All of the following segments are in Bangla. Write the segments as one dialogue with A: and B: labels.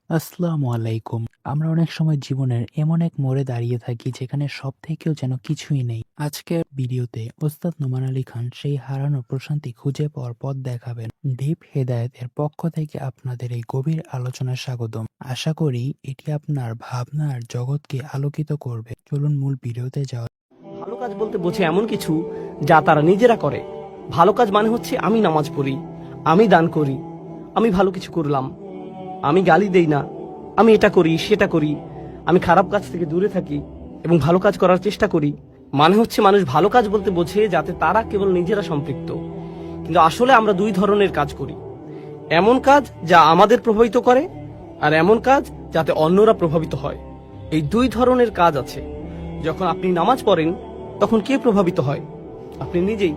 A: আসসালামু আলাইকুম। আমরা অনেক সময় জীবনের এমন এক মোড়ে দাঁড়িয়ে থাকি যেখানে সব থেকেও যেন কিছুই নেই। আজকের ভিডিওতে ওস্তাদ নোমান আলী খান সেই হারানো প্রশান্তি খুঁজে পাওয়ার পথ দেখাবেন। ডিপ হেদায়েত এর পক্ষ থেকে আপনাদের এই গভীর আলোচনায় স্বাগতম। আশা করি এটি আপনার ভাবনার জগৎকে আলোকিত করবে। চলুন মূল ভিডিওতে যাওয়া।
B: ভালো কাজ বলতে বোঝে এমন কিছু যা তারা নিজেরা করে। ভালো কাজ মানে হচ্ছে আমি নামাজ পড়ি, আমি দান করি, আমি ভালো কিছু করলাম, আমি গালি দেই না, আমি এটা করি সেটা করি, আমি খারাপ কাজ থেকে দূরে থাকি এবং ভালো কাজ করার চেষ্টা করি। মানে হচ্ছে মানুষ ভালো কাজ বলতে বোঝে যাতে তারা কেবল নিজেরা সম্পৃক্ত। কিন্তু আসলে আমরা দুই ধরনের কাজ করি, এমন কাজ যা আমাদের প্রভাবিত করে আর এমন কাজ যাতে অন্যরা প্রভাবিত হয়। এই দুই ধরনের কাজ আছে। যখন আপনি নামাজ পড়েন তখন কে প্রভাবিত হয়? আপনি নিজেই।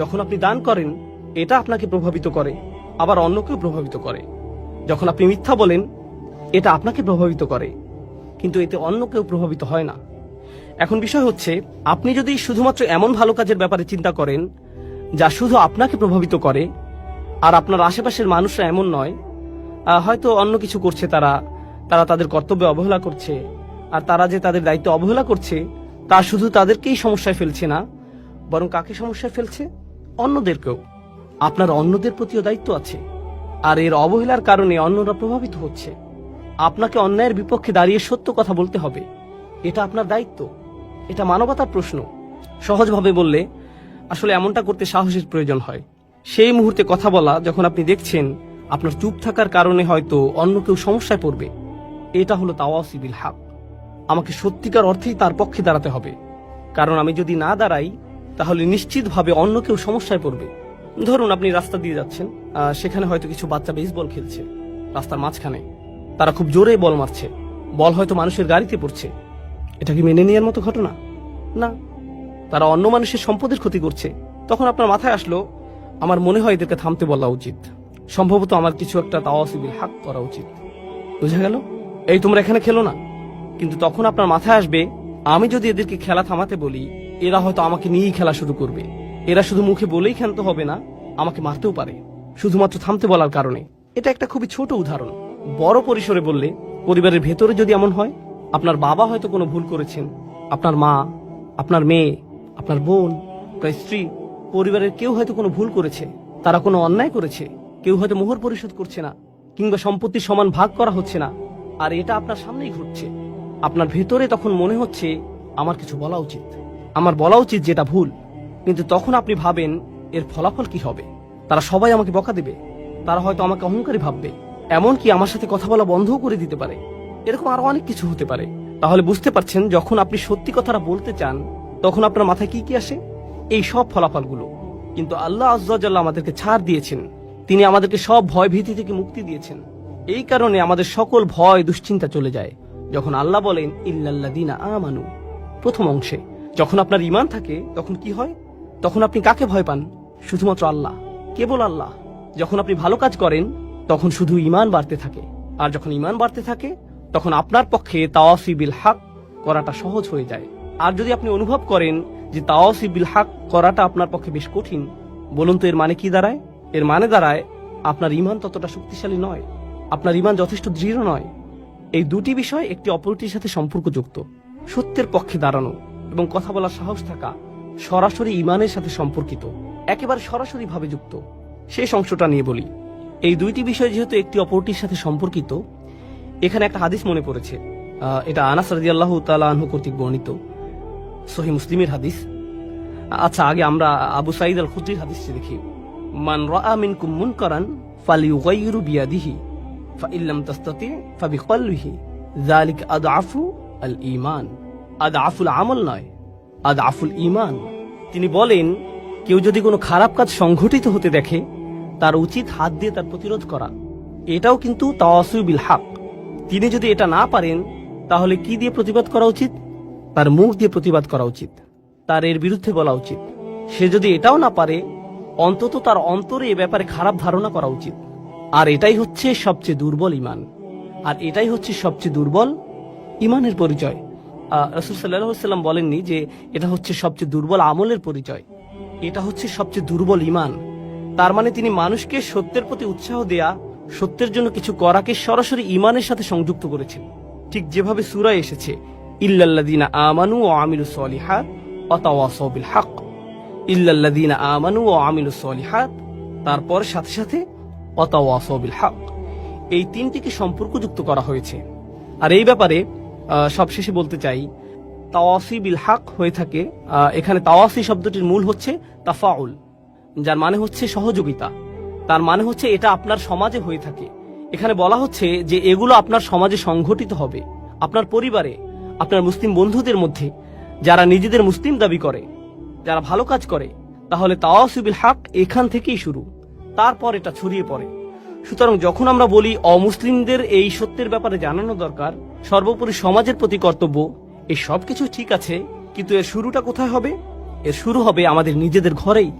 B: যখন আপনি দান করেন এটা আপনাকে প্রভাবিত করে, আবার অন্যকেও প্রভাবিত করে। যখন আপনি মিথ্যা বলেন এটা আপনাকে প্রভাবিত করে, কিন্তু এতে অন্য কেউ প্রভাবিত হয় না। এখন বিষয় হচ্ছে, আপনি যদি শুধুমাত্র এমন ভালো কাজের ব্যাপারে চিন্তা করেন যা শুধু আপনাকে প্রভাবিত করে, আর আপনার আশেপাশের মানুষরা এমন নয়, হয়তো অন্য কিছু করছে, তারা তাদের কর্তব্যে অবহেলা করছে, আর তারা যে তাদের দায়িত্ব অবহেলা করছে তা শুধু তাদেরকেই সমস্যায় ফেলছে না, বরং কাকে সমস্যায় ফেলছে? অন্যদেরকেও। আপনার অন্যদের প্রতিও দায়িত্ব আছে, আর এর অবহেলার কারণে অন্যরা প্রভাবিত হচ্ছে। আপনাকে অন্যায়ের বিপক্ষে দাঁড়িয়ে সত্য কথা বলতে হবে, এটা আপনার দায়িত্ব, এটা মানবতার প্রশ্ন। সহজভাবে বললে আসলে এমনটা করতে সাহসের প্রয়োজন হয়। সেই মুহূর্তে কথা বলা যখন আপনি দেখছেন আপনার চুপ থাকার কারণে হয়তো অন্য কেউ সমস্যায় পড়বে। এটা হলো তাওয়াসি বিল হক। আমাকে সত্যিকার অর্থেই তার পক্ষে দাঁড়াতে হবে, কারণ আমি যদি না দাঁড়াই তাহলে নিশ্চিতভাবে অন্য কেউ সমস্যায় পড়বে। ধরুন আপনি রাস্তা দিয়ে যাচ্ছেন, সেখানে হয়তো কিছু বাচ্চা বেসবল খেলছে রাস্তার মাঝখানে। তারা খুব জোরে বল মারছে, বল হয়তো মানুষের গাড়িতে পড়ছে। এটা কি মেনে নেওয়ার মতো ঘটনা? না। তারা অন্য মানুষের সম্পদের ক্ষতি করছে। তখন আপনার মাথায় আসলো, আমার মনে হয় এদেরকে থামতে বলা উচিত, সম্ভবত আমার কিছু একটা তাওয়াসি বিল হক করা উচিত। বুঝা গেল? এই তোমরা এখানে খেলো না। কিন্তু তখন আপনার মাথায় আসবে, আমি যদি এদেরকে খেলা থামাতে বলি এরা হয়তো আমাকে নিয়েই খেলা শুরু করবে। এরা শুধু মুখে বলেই ক্ষান্ত হবে না, আমাকে মারতেও পারে শুধুমাত্র থামতে বলার কারণে। এটা একটা খুবই ছোট উদাহরণ। বড় পরিসরে বললে, পরিবারের ভেতরে যদি এমন হয়, আপনার বাবা হয়তো কোনো ভুল করেছেন, আপনার মা, আপনার মেয়ে, আপনার বোন, আপনার স্ত্রী, পরিবারের কেউ হয়তো কোনো ভুল করেছে, তারা কোনো অন্যায় করেছে, কেউ হয়তো মোহর পরিশোধ করছে না, কিংবা সম্পত্তি সমান ভাগ করা হচ্ছে না, আর এটা আপনার সামনেই ঘটছে। আপনার ভেতরে তখন মনে হচ্ছে আমার কিছু বলা উচিত, আমার বলা উচিত যেটা ভুল। কিন্তু তখন আপনি ভাবেন এর ফলাফল কি হবে? তারা সবাই আমাকে বকা দেবে, তারা হয়তো আমাকে অহংকারী ভাববে, এমনকি আমার সাথে কথা বলা বন্ধও করে দিতে পারে। এরকম আরো অনেক কিছু হতে পারে। তাহলে বুঝতে পারছেন, যখন আপনি সত্যি কথাটা বলতে চান তখন আপনার মাথায় কি কি আসে? এই সব ফলাফলগুলো। কিন্তু আল্লাহ আযজা ওয়া জাল্লা আমাদেরকে ছাড় দিয়েছেন, তিনি আমাদেরকে সব ভয় ভীতি থেকে মুক্তি দিয়েছেন। এই কারণে আমাদের সকল ভয় দুশ্চিন্তা চলে যায় যখন আল্লাহ বলেন ইল্লাল্লাযীনা আমানু। প্রথম অংশে যখন আপনার ঈমান থাকে তখন কি হয়? তখন আপনি কাকে ভয় পান? শুধুমাত্র আল্লাহ, কেবল আল্লাহ। যখন আপনি ভালো কাজ করেন তখন শুধু ঈমান বাড়তে থাকে, আর যখন ঈমান বাড়তে থাকে তখন আপনার পক্ষে তাওয়াসি বিল হক করাটা সহজ হয়ে যায়। আর যদি আপনি অনুভব করেন যে তাওয়াসি বিল হক করাটা আপনার পক্ষে বেশ কঠিন, বলুন তো এর মানে কি দাঁড়ায়? এর মানে দাঁড়ায় আপনার ঈমান ততটা শক্তিশালী নয়, আপনার ঈমান যথেষ্ট দৃঢ় নয়। এই দুটি বিষয় একটি অপরটির সাথে সম্পর্কযুক্ত। সত্যের পক্ষে দাঁড়ানো এবং কথা বলার সাহস থাকা সরাসরি ঈমানের সাথে সম্পর্কিত, একেবারে সরাসরি ভাবে যুক্ত। শেষ অংশটা নিয়ে বলি। এই দুইটি বিষয় যেহেতু একটি অপরটির সাথে সম্পর্কিত, এখানে একটা হাদিস মনে পড়েছে। এটা আনাস রাদিয়াল্লাহু তাআলা আনহু কর্তৃক বর্ণিত সহিহ মুসলিমের হাদিস। আচ্ছা, আগে আমরা আবু সাঈদ আল খুদরির হাদিসটি দেখি। মান রাআ মিনকুম মুনকারান ফালিয়ুগাইয়িরু বিয়াদিহি ফাইন লাম তাস্তাতি ফাবিকলবিহি যালিকা আদআফু আল ঈমান। আদআফুল আমল নয়, আদআফুল ঈমান। তিনি বলেন, কেউ যদি কোনো খারাপ কাজ সংঘটিত হতে দেখে তার উচিত হাত দিয়ে তার প্রতিরোধ করা। এটাও কিন্তু তাওয়াসি বিল হক। তিনি যদি এটা না পারেন তাহলে কি দিয়ে প্রতিবাদ করা উচিত? তার মুখ দিয়ে প্রতিবাদ করা উচিত, তার এর বিরুদ্ধে বলা উচিত। সে যদি এটাও না পারে, অন্তত তার অন্তরে এ ব্যাপারে খারাপ ধারণা করা উচিত। আর এটাই হচ্ছে সবচেয়ে দুর্বল ঈমান, আর এটাই হচ্ছে সবচেয়ে দুর্বল ঈমানের পরিচয়। রাসূল সাল্লাল্লাহু আলাইহি ওয়াসাল্লাম বলেননি যে এটা হচ্ছে সবচেয়ে দুর্বল আমলের পরিচয়, এটা হচ্ছে সবচেয়ে দুর্বল ঈমান। তার মানে তিনি মানুষকে সত্যের প্রতি উৎসাহ দেয়া সত্যের জন্য কিছু করাকে সরাসরি ঈমানের সাথে সংযুক্ত করেছেন। ঠিক যেভাবে সূরায় এসেছে, ইল্লাল্লাযীনা আমানু ওয়া আমিলুস সলিহাত ওয়া তাওয়াসাউ বিল হক, ইল্লাল্লাযীনা আমানু ওয়া আমিলুস সলিহাত, তারপর সাথে সাথে ওয়া তাওয়াসাউ বিল হক, এই তিনটিকে সম্পর্কযুক্ত করা হয়েছে। আর এই ব্যাপারে সবশেষে বলতে চাই, তাওয়াসি বিল হক হয়ে থাকে, এখানে তাওয়াসি শব্দটির মূল হচ্ছে তাফাউল, যার মানে হচ্ছে সহযোগিতা। তার মানে হচ্ছে এটা আপনার সমাজে হয়ে থাকে। এখানে বলা হচ্ছে যে এগুলো আপনার সমাজে সংঘটিত হবে, আপনার পরিবারে, আপনার মুসলিম বন্ধুদের মধ্যে, যারা নিজেদের মুসলিম দাবি করে, যারা ভালো কাজ করে। তাহলে তাওয়াসি বিল হক এখান থেকেই শুরু, তারপর এটা ছড়িয়ে পড়ে। সুতরাং যখন আমরা বলি অমুসলিমদের এই সত্যের ব্যাপারে জানানো দরকার, সর্বোপরি সমাজের প্রতি কর্তব্য, এই সবকিছু ঠিক আছে, কিন্তু এর শুরুটা কোথায় হবে? এর শুরু হবে আমাদের নিজেদের ঘরেই।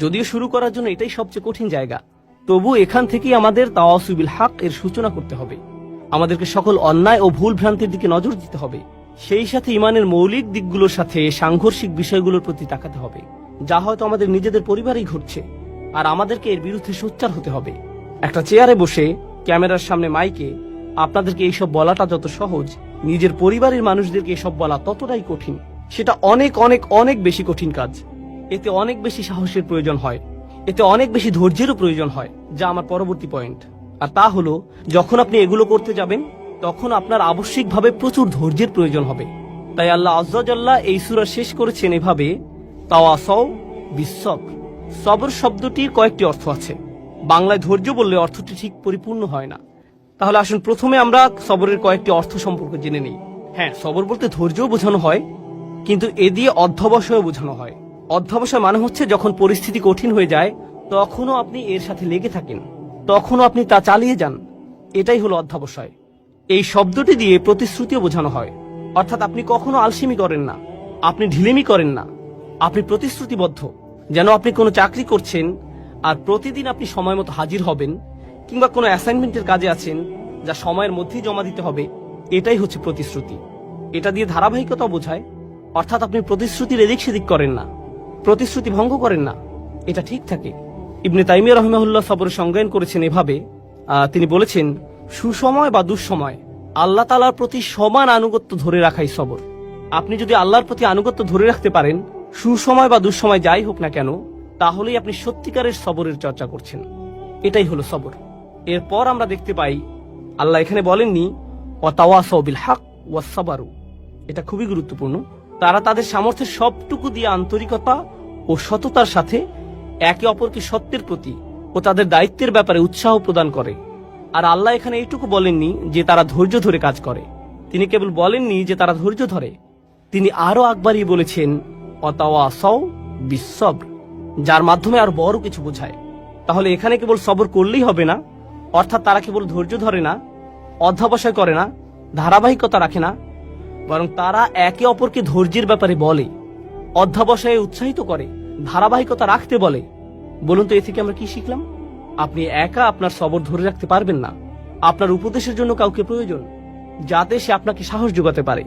B: যদিও শুরু করার জন্য এটাই সবচেয়ে কঠিন জায়গা, তবু এখান থেকেই আমাদের তাওয়াসি বিল হক এর সূচনা করতে হবে। আমাদেরকে সকল অন্যায় ও ভুল ভ্রান্তির দিকে নজর দিতে হবে, সেই সাথে ইমানের মৌলিক দিকগুলোর সাথে সাংঘর্ষিক বিষয়গুলোর প্রতি তাকাতে হবে, যা হয়তো আমাদের নিজেদের পরিবারেই ঘটছে, আর আমাদেরকে এর বিরুদ্ধে সোচ্চার হতে হবে। একটা চেয়ারে বসে ক্যামেরার সামনে মাইকে আপনাদেরকে এইসব বলাটা যত সহজ, নিজের পরিবারের মানুষদেরকে এসব বলা ততটাই কঠিন। সেটা অনেক অনেক অনেক বেশি কঠিন কাজ। এতে অনেক বেশি সাহসের প্রয়োজন হয়, এতে অনেক বেশি ধৈর্যেরও প্রয়োজন হয়, যা আমার পরবর্তী পয়েন্ট। আর তা হলো, যখন আপনি এগুলো করতে যাবেন তখন আপনার আবশ্যিকভাবে প্রচুর ধৈর্যের প্রয়োজন হবে। তাই আল্লাহ আজ্জা জাল্লা এই সূরা শেষ করেছেন এভাবে, তাওয়াসাউ বিস-সবর। সবর শব্দটির কয়েকটি অর্থ আছে। বাংলায় ধৈর্য বললে অর্থটি ঠিক পরিপূর্ণ হয় না। তাহলে আসুন প্রথমে আমরা সবরের কয়েকটি অর্থ সম্পর্কে জেনে নিই। হ্যাঁ, সবর বলতে ধৈর্যও বোঝানো হয়, কিন্তু এ দিয়ে অধ্যবসায়ও বোঝানো হয়। অধ্যবসায় মানে হচ্ছে যখন পরিস্থিতি কঠিন হয়ে যায় তখনও আপনি এর সাথে লেগে থাকেন, তখনও আপনি তা চালিয়ে যান, এটাই হলো অধ্যবসায়। এই শব্দটি দিয়ে প্রতিশ্রুতিও বোঝানো হয়, অর্থাৎ আপনি কখনো আলসেমি করেন না, আপনি ঢিলেমি করেন না, আপনি প্রতিশ্রুতিবদ্ধ। যেন আপনি কোনো চাকরি করছেন আর প্রতিদিন আপনি সময় মতো হাজির হবেন, কিংবা কোনো অ্যাসাইনমেন্টের কাজে আছেন যা সময়ের মধ্যেই জমা দিতে হবে, এটাই হচ্ছে প্রতিশ্রুতি। এটা দিয়ে ধারাবাহিকতা বোঝায়, অর্থাৎ আপনি প্রতিশ্রুতির এদিক সেদিক করেন না, প্রতিশ্রুতি ভঙ্গ করেন না, এটা ঠিক থাকে। ইবনে তাইমিয়া রাহিমাহুল্লাহ সবরের সংজ্ঞায়ন করেছেন এভাবে, তিনি বলেছেন, সুসময় বা দুঃসময় আল্লাহ তাআলার প্রতি সমান আনুগত্য ধরে রাখাই সবর। আপনি যদি আল্লাহর প্রতি আনুগত্য ধরে রাখতে পারেন, সুসময় বা দুঃসময় যাই হোক না কেন, তাহলেই আপনি সত্যিকারের সবরের চর্চা করছেন। এটাই হলো সবর। এরপর আমরা দেখতে পাই আল্লাহ এখানে বলেননি ওয়াতাওয়াসাউ বিল হক ওয়াস সাবারু। এটা খুবই গুরুত্বপূর্ণ। তারা তাদের সামর্থ্যের সবটুকু দিয়ে আন্তরিকতা ও সততার সাথে একে অপরকে সত্যের প্রতি ও তাদের দায়িত্বের ব্যাপারে উৎসাহ প্রদান করে। আর আল্লাহ এখানে এইটুকু বলেননি যে তারা ধৈর্য ধরে কাজ করে, তিনি কেবল বলেননি যে তারা ধৈর্য ধরে, তিনি আরো আকবারই বলেছেন ওয়াতাওয়াসাউ বিস-সবর, যার মাধ্যমে আর বড় কিছু বোঝায়। তাহলে এখানে কেবল সবর করলেই হবে না, অর্থাৎ তারা কেবল ধৈর্য ধরে না, অধ্যবসায় করে না, ধারাবাহিকতা রাখে না, বরং তারা একে অপরকে ধৈর্যের ব্যাপারে বলে, অধ্যবসায়ে উৎসাহিত করে, ধারাবাহিকতা রাখতে বলে। বলুন তো এ থেকে আমরা কি শিখলাম? আপনি একা আপনার সবর ধরে রাখতে পারবেন না, আপনার উপদেশের জন্য কাউকে প্রয়োজন, যাতে সে আপনাকে সাহস যোগাতে পারে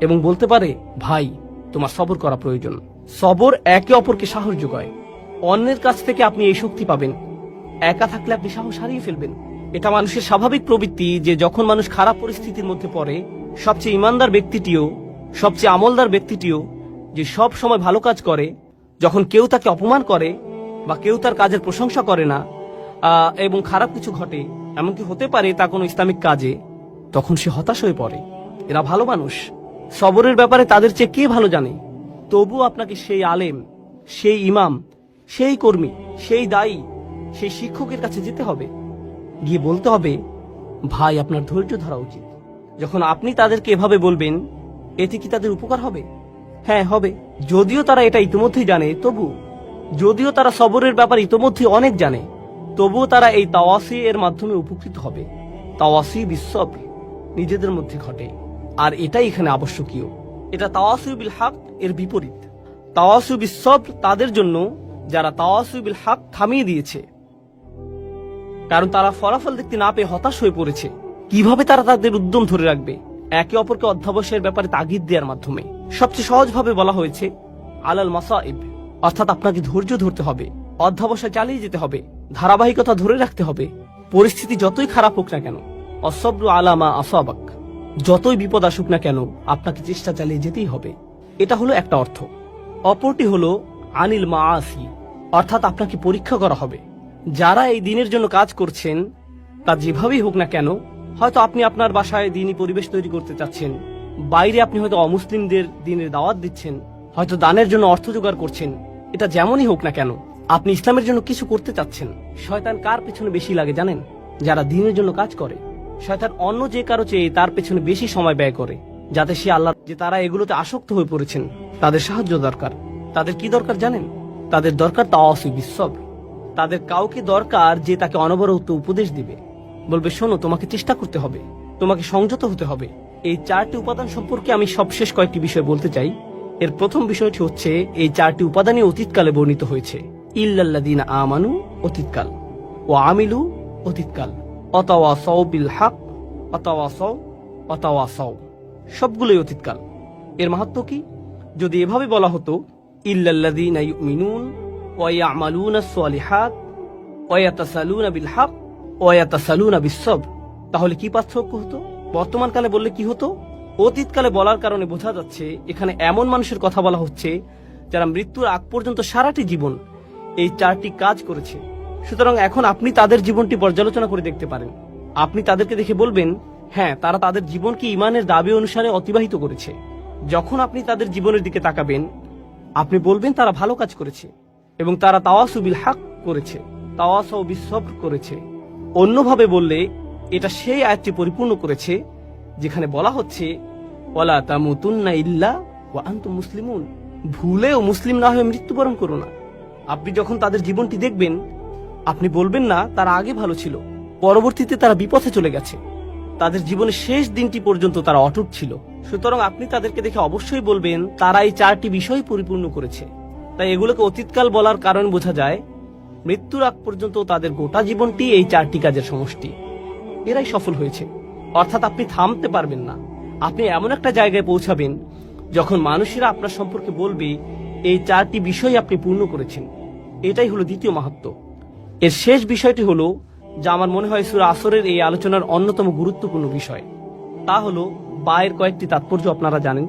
B: এবং বলতে পারে, ভাই তোমার সবর করা প্রয়োজন। সবর একে অপরকে সাহস যোগায়। অন্যের কাছ থেকে আপনি এই শক্তি পাবেন। একা থাকলে আপনি সাহস হারিয়ে ফেলবেন। এটা মানুষের স্বাভাবিক প্রবৃত্তি যে যখন মানুষ খারাপ পরিস্থিতির মধ্যে পড়ে, সবচেয়ে ইমানদার ব্যক্তিটিও, সবচেয়ে আমলদার ব্যক্তিটিও যে সব সময় ভালো কাজ করে, যখন কেউ তাকে অপমান করে বা কেউ তার কাজের প্রশংসা করে না এবং খারাপ কিছু ঘটে, এমনকি হতে পারে তা কোনো ইসলামিক কাজে, তখন সে হতাশ হয়ে পড়ে। এরা ভালো মানুষ, সবরের ব্যাপারে তাদের চেয়ে কে ভালো জানে? তবু আপনাকে সেই আলেম, সেই ইমাম, সেই কর্মী, সেই দায়ী, সেই শিক্ষকের কাছে যেতে হবে, গিয়ে বলতে হবে, ভাই আপনার ধৈর্য ধরা উচিত। যখন আপনি তাদেরকে এভাবে বলবেন, এতে কি তাদের উপকার হবে? হ্যাঁ হবে। যদিও তারা এটা ইতিমধ্যেই জানে, তবু যদিও তারা সবরের ব্যাপারে ইতিমধ্যেই অনেক জানে, তবুও তারা এই তাওয়াসি এর মাধ্যমে উপকৃত হবে। তাওয়াসি বিস-সবর নিজেদের মধ্যে ঘটে, আর এটাই এখানে আবশ্যকীয়। এটা তাওয়াসি বিল হক এর বিপরীত। তাওয়াসি বিস-সবর তাদের জন্য যারা তাওয়াসি বিল হক থামিয়ে দিয়েছে, কারণ তারা ফলাফল দেখতে না পেয়ে হতাশ হয়ে পড়েছে। কিভাবে তারা তাদের উদ্যম ধরে রাখবে? একে অপরকে অধ্যবসায়ের ব্যাপারে তাগিদ দেওয়ার মাধ্যমে। সবচেয়ে সহজভাবে বলা হয়েছে আলাল মাসাইব, অর্থাৎ আপনাকে ধৈর্য ধরতে হবে, অধ্যবসায় চালিয়ে যেতে হবে, ধারাবাহিকতা ধরে রাখতে হবে। পরিস্থিতি যতই খারাপ হোক না কেন, অসব্রু আলামা আসাবাক, যতই বিপদ আসুক না কেন আপনাকে চেষ্টা চালিয়ে যেতেই হবে। এটা হলো একটা অর্থ। অপরটি হলো আনিল মাআসি, অর্থাৎ আপনাকে পরীক্ষা করা হবে। যারা এই দিনের জন্য কাজ করছেন, তা যেভাবেই হোক না কেন, হয়তো আপনি আপনার বাসায় দিনী পরিবেশ তৈরি করতে চাচ্ছেন, বাইরে আপনি হয়তো অমুসলিমদের দিনের দাওয়াত দিচ্ছেন, হয়তো দানের জন্য অর্থ জোগাড় করছেন, এটা যেমনই হোক না কেন আপনি ইসলামের জন্য কিছু করতে চাচ্ছেন। শয়তান কার পেছনে বেশি লাগে জানেন? যারা দিনের জন্য কাজ করে। শয়তান অন্য যে কারো চেয়ে তার পেছনে বেশি সময় ব্যয় করে, যাতে সে আল্লাহ, যে তারা এগুলোতে আসক্ত হয়ে পড়েছেন, তাদের সাহায্য দরকার। তাদের কি দরকার জানেন? তাদের দরকার তাওয়াসি বিসসবর। তাদের কাউকে দরকার যে তাকে অনবরত উপদেশ দিবে, বলবে শোনো, তোমাকে চেষ্টা করতে হবে, তোমাকে সংযত হতে হবে। এই 4টি উপাদান সম্পর্কে আমি সবশেষ কয়েকটি বিষয় বলতে চাই। এর প্রথম বিষয়টি হচ্ছে, এই 4টি উপাদানই অতীতকালে বর্ণিত হয়েছে। ইল্লাল্লাযীনা আমানু অতীতকাল, ও আমিলু অতীতকাল, অতাওয়াসাউ বিল হক, অতাওয়াসাউ, সবগুলোই অতীতকাল। এর মাহাত্ম্য কি? যদি এভাবে বলা হতো ইল্লাল্লাযীনা ইউমিনুন ওয়া ইয়ামালুনাস সালিহাত ওয়া ইয়াতাসালুনা বিল হক ওয়া ইয়াতাসালুনা বিস-সবর, তাহলে কি পার্থক্য হতো? বর্তমান কালে বললে কি হতো? অতীতকালে বলার কারণে বোঝা যাচ্ছে এখানে এমন মানুষের কথা বলা হচ্ছে যারা মৃত্যুর আগ পর্যন্ত সারাটি জীবন এই 4টি কাজ করেছে। সুতরাং এখন আপনি তাদের জীবনটি পর্যালোচনা করে দেখতে পারেন। আপনি তাদেরকে দেখে বলবেন, হ্যাঁ, তারা তাদের জীবনকে ঈমানের দাবি অনুসারে অতিবাহিত করেছে। যখন আপনি তাদের জীবনের দিকে তাকাবেন, আপনি বলবেন তারা ভালো কাজ করেছে এবং তারা তাওয়াসু বিল হক করেছে, তাওয়াসাউ বিস-সবর করেছে। অন্যভাবে বললে এটা সেই আয়াতটি পরিপূর্ণ করেছে যেখানে বলা হচ্ছে ওয়ালা তামুতুন্না ইল্লা ওয়া আনতুম মুসলিমুন, ভুলেও মুসলিম না হয়ে মৃত্যুবরণ করো না। আপনি যখন তাদের জীবনটি দেখবেন, আপনি বলবেন না তারা আগে ভালো ছিল, পরবর্তীতে তারা বিপথে চলে গেছে, তাদের জীবনের শেষ দিনটি পর্যন্ত তারা অটুট ছিল। সুতরাং আপনি তাদেরকে দেখে অবশ্যই বলবেন তারা এই 4টি বিষয় পরিপূর্ণ করেছে। তাই এগুলোকে অতীতকাল বলার কারণ বোঝা যায়, মৃত্যুর আগ পর্যন্ত তাদের গোটা জীবনটি এই 4টি কাজের সমষ্টি। এরাই সফল হয়েছে। অর্থাৎ আপনি থামতে পারবেন না। আপনি এমন একটা জায়গায় পৌঁছাবেন যখন মানুষেরা আপনার সম্পর্কে বলবে এই 4টি বিষয় আপনি পূর্ণ করেছেন। এটাই হলো দ্বিতীয় মাহাত্ম্য। এর শেষ বিষয়টি হলো, যা আমার মনে হয় সূরা আসরের এই আলোচনার অন্যতম গুরুত্বপূর্ণ বিষয়, তা হলো বায়ের কয়েকটি তাৎপর্য আপনারা জানেন।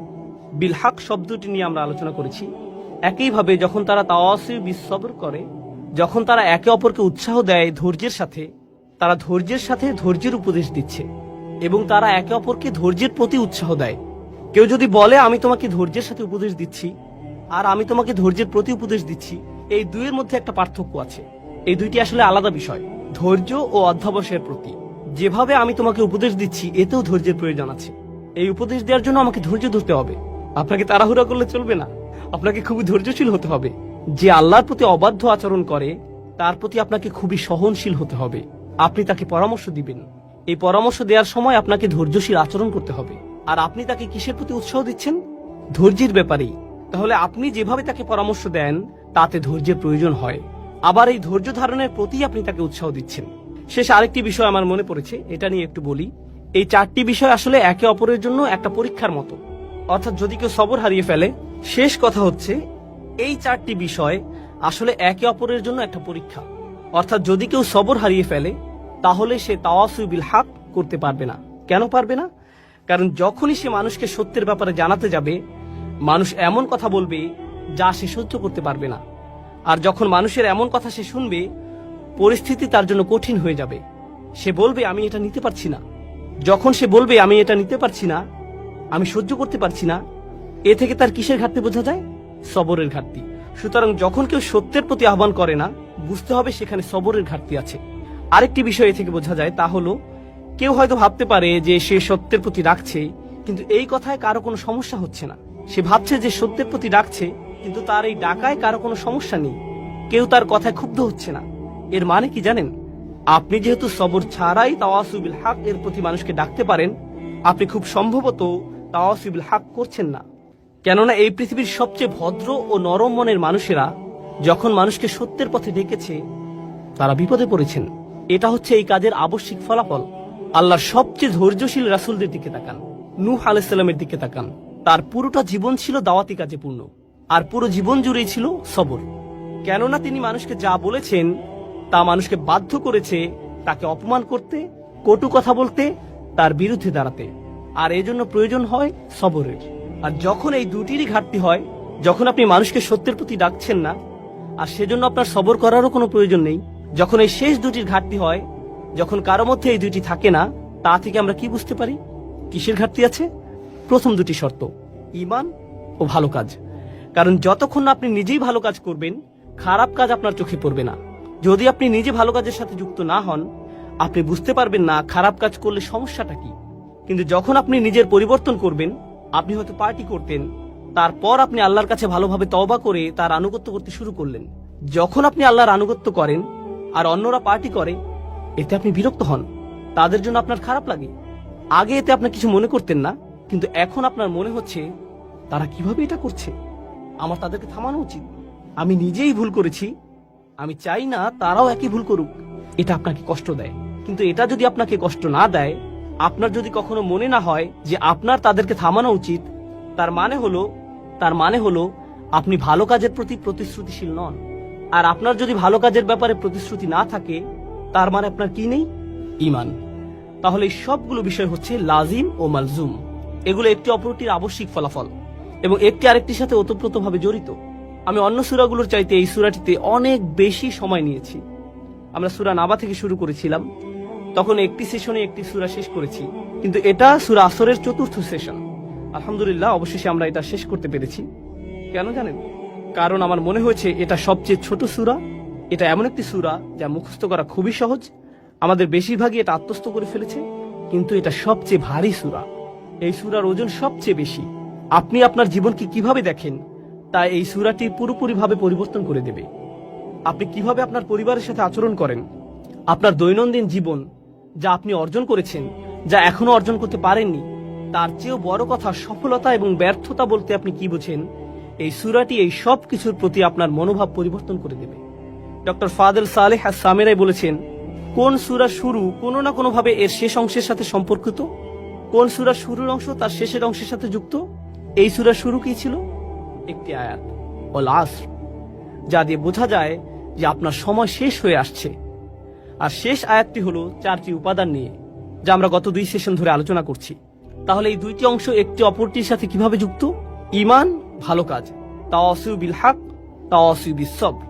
B: বিল হক শব্দটি নিয়ে আমরা আলোচনা করেছি। একইভাবে যখন তারা তাওয়াসি বিস-সবর করে, যখন তারা একে অপরকে উৎসাহ দেয় ধৈর্যের সাথে, তারা ধৈর্যের সাথে ধৈর্যের উপদেশ দিচ্ছে এবং তারা একে অপরকে ধৈর্যের প্রতি উৎসাহ দেয়। কেউ যদি বলে আমি তোমাকে ধৈর্যের সাথে উপদেশ দিচ্ছি আর আমি তোমাকে ধৈর্যের প্রতি উপদেশ দিচ্ছি, এই দুইয়ের মধ্যে একটা পার্থক্য আছে। এই দুইটি আসলে আলাদা বিষয়। ধৈর্য ও অধ্যবসায়ের প্রতি, যেভাবে আমি তোমাকে উপদেশ দিচ্ছি, এতেও ধৈর্যের প্রয়োজন আছে। এই উপদেশ দেওয়ার জন্য আমাকে ধৈর্য ধরতে হবে। আপনাকে তাড়াহুড়া করলে চলবে না, আপনাকে খুবই ধৈর্যশীল হতে হবে। যে আল্লাহর প্রতি অবাধ্য আচরণ করে তার প্রতি আপনাকে খুবই সহনশীল হতে হবে। আপনি তাকে পরামর্শ দিবেন, এই পরামর্শ দেওয়ার সময় আপনাকে ধৈর্যশীল আচরণ করতে হবে। আর আপনি তাকে কিসের প্রতি উৎসাহ দিচ্ছেন? ধৈর্যের ব্যাপারেই। তাহলে আপনি যেভাবে তাকে পরামর্শ দেন তাতে ধৈর্যের প্রয়োজন হয়। আবার এই ধৈর্য ধারণের প্রতি আপনি তাকে উৎসাহ দিচ্ছেন। শেষ আরেকটি বিষয় আমার মনে পড়েছে, এটা নিয়ে একটু বলি। এই 4টি বিষয় আসলে একে অপরের জন্য একটা পরীক্ষার মতো। অর্থাৎ যদি কেউ সবর হারিয়ে ফেলে, শেষ কথা হচ্ছে এই 4টি বিষয় আসলে একে অপরের জন্য একটা পরীক্ষা। অর্থাৎ যদি কেউ সবর হারিয়ে ফেলে, তাহলে সে তাওয়াসু বিল হক করতে পারবে না। কেন পারবে না? কারণ যখনই সে মানুষকে সত্যের ব্যাপারে জানাতে যাবে, মানুষ এমন কথা বলবে যা সে সহ্য করতে পারবে না। আর যখন মানুষের এমন কথা সে শুনবে, পরিস্থিতি তার জন্য কঠিন হয়ে যাবে। সে বলবে আমি এটা নিতে পারছি না। যখন সে বলবে আমি এটা নিতে পারছি না, আমি সহ্য করতে পারছি না, এ থেকে তার কিসের ঘাটতি বোঝা যায়? সবরের ঘাটতি। সুতরাং যখন কেউ সত্যের প্রতি আহ্বান করে না, বুঝতে হবে সেখানে সবরের ঘাটতি আছে। আরেকটি বিষয় এ থেকে বোঝা যায়, তা হলো কেউ হয়তো ভাবতে পারে যে সে সত্যের প্রতি ডাকছে, কিন্তু এই কথায় কারো কোনো সমস্যা হচ্ছে না। সে ভাবছে যে সত্যের প্রতি ডাকছে, কিন্তু তার এই ডাকায় কারো কোনো সমস্যা নেই, কেউ তার কথায় ক্ষুব্ধ হচ্ছে না। এর মানে কি জানেন? আপনি যেহেতু সবর ছাড়াই তাওয়াসু বিল হক এর প্রতি মানুষকে ডাকতে পারেন, আপনি খুব সম্ভবত তাওয়াসু বিল হক করছেন না। কেননা এই পৃথিবীর সবচেয়ে ভদ্র ও নরম মনের মানুষেরা যখন মানুষকে সত্যের পথে ডেকেছে, তারা বিপদে পড়েছেন। এটা হচ্ছে এই কাজের আবশ্যিক ফলাফল। আল্লাহর সবচেয়ে ধৈর্যশীল রাসূলদের দিকে তাকান, নূহ আলাইহিস সালামের দিকে তাকান। তার পুরোটা জীবন ছিল দাওয়াতি কাজে পূর্ণ, আর পুরো জীবন জুড়েই ছিল সবর। কেননা তিনি মানুষকে যা বলেছেন তা মানুষকে বাধ্য করেছে তাকে অপমান করতে, কটু কথা বলতে, তার বিরুদ্ধে দাঁড়াতে। আর এজন্য প্রয়োজন হয় সবরের। আর যখন এই দুটিরই ঘাটতি হয়, যখন আপনি মানুষকে সত্যের প্রতি ডাকছেন না, আর সেজন্য আপনার সবর করারও কোনো প্রয়োজন নেই, যখন এই শেষ দুটির ঘাটতি হয়, যখন কারো মধ্যে এই দুটি থাকে না, তা থেকে আমরা কি বুঝতে পারি কিসের ঘাটতি আছে? প্রথম দুটি শর্ত, ঈমান ও ভালো কাজ। কারণ যতক্ষণ না আপনি নিজেই ভালো কাজ করবেন, খারাপ কাজ আপনার চোখে পড়বে না। যদি আপনি নিজে ভালো কাজের সাথে যুক্ত না হন, আপনি বুঝতে পারবেন না খারাপ কাজ করলে সমস্যাটা কি। কিন্তু যখন আপনি নিজের পরিবর্তন করবেন, আপনি হয়তো পার্টি করতেন, তারপর আপনি আল্লাহর কাছে ভালোভাবে তওবা করে তার আনুগত্য করতে শুরু করলেন। যখন আপনি আল্লাহর আনুগত্য করেন আর অন্যরা পার্টি করে, এতে আপনি বিরক্ত হন, তাদের জন্য আপনার খারাপ লাগে। আগে এতে আপনি কিছু মনে করতেন না, কিন্তু এখন আপনার মনে হচ্ছে তারা কিভাবে এটা করছে, আমার তাদেরকে থামানো উচিত। আমি নিজেই ভুল করেছি, আমি চাই না তারাও একই ভুল করুক। এটা আপনাকে কষ্ট দেয়। কিন্তু এটা যদি আপনাকে কষ্ট না দেয়, আপনার যদি কখনো মনে না হয় যে আপনার তাদেরকে থামানো উচিত, তার মানে হলো আপনি ভালো কাজের প্রতি প্রতিশ্রুতিশীল নন। আর আপনার যদি ভালো কাজের ব্যাপারে প্রতিশ্রুতি না থাকে, তার মানে আপনার কি নেই? ঈমান। তাহলে এই সবগুলো বিষয় হচ্ছে লাজিম ও মালজুম। এগুলো একটি অপরটির আবশ্যিক ফলাফল এবং একটি আরেকটির সাথে ওতপ্রোতভাবে জড়িত। আমি অন্য সূরাগুলোর চাইতে এই সূরাটিতে অনেক বেশি সময় নিয়েছি। আমরা সূরা নাবা থেকে শুরু করেছিলাম, তখন একটি সেশনে একটি সূরা শেষ করেছি, কিন্তু এটা সূরা আসরের চতুর্থ সেশন। আলহামদুলিল্লাহ, অবশেষে আমরা এটা শেষ করতে পেরেছি। কেন জানেন? কারণ আমার মনে হয়েছে এটা সবচেয়ে ছোট সূরা। এটা এমন একটি সূরা যা মুখস্থ করা খুবই সহজ। আমাদের বেশিরভাগই এটা আত্মস্থ করে ফেলেছে, কিন্তু এটা সবচেয়ে ভারী সূরা। এই সূরার ওজন সবচেয়ে বেশি। আপনি আপনার জীবনকে কিভাবে দেখেন তা এই সূরাটি পুরোপুরিভাবে পরিবর্তন করে দেবে। আপনি কিভাবে আপনার পরিবারের সাথে আচরণ করেন, আপনার দৈনন্দিন জীবন, যা আপনি অর্জন করেছেন, যা এখনো অর্জন করতে পারেননি, তার চেয়েও বড় কথা সফলতা এবং ব্যর্থতা বলতে আপনি কি বোঝেন, এই সূরাটি এই সব কিছুর প্রতি আপনার মনোভাব পরিবর্তন করে দেবে। ডক্টর ফাদেল সালেহ আস-সামেরাই বলেছেন, কোন সূরা শুরু কোনো না কোনো ভাবে এর শেষ অংশের সাথে সম্পর্কিত, কোন সূরার শুরুর অংশ তার শেষের অংশের সাথে যুক্ত। এই সূরার শুরু কি ছিল? একটি আয়াত, ওয়াল আসর, যা দিয়ে বোঝা যায় যে আপনার সময় শেষ হয়ে আসছে। আর শেষ আয়াতটি হলো 4টি উপাদান নিয়ে, যা আমরা গত 2 সেশন ধরে আলোচনা করছি। তাহলে এই দুইটি অংশ একটি অপরটির সাথে কিভাবে যুক্ত? ঈমান, ভালো কাজ, তাওয়াসিউ বিল হক, তাওয়াসিউ বিস সবর।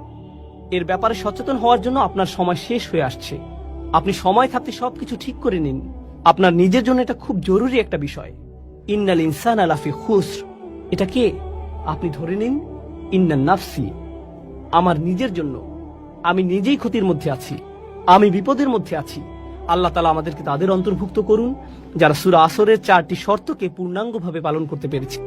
B: এর ব্যাপারে সচেতন হওয়ার জন্য আপনার সময় শেষ হয়ে আসছে। আপনি সময় থাকতে সবকিছু ঠিক করে নিন। আপনার নিজের জন্য এটা খুব জরুরি একটা বিষয়। ইন্নাল ইনসানা লাফি খুসর, এটা কে? আপনি ধরে নিন, ইন্নান নাফসি, আমার নিজের জন্য। আমি নিজেই ক্ষতির মধ্যে আছি, আমি বিপদের মধ্যে আছি। আল্লাহ তাআলা আমাদেরকে তাদের অন্তর্ভুক্ত করুন যারা সূরা আসরের 4টি শর্তকে পূর্ণাঙ্গভাবে পালন করতে পেরেছে।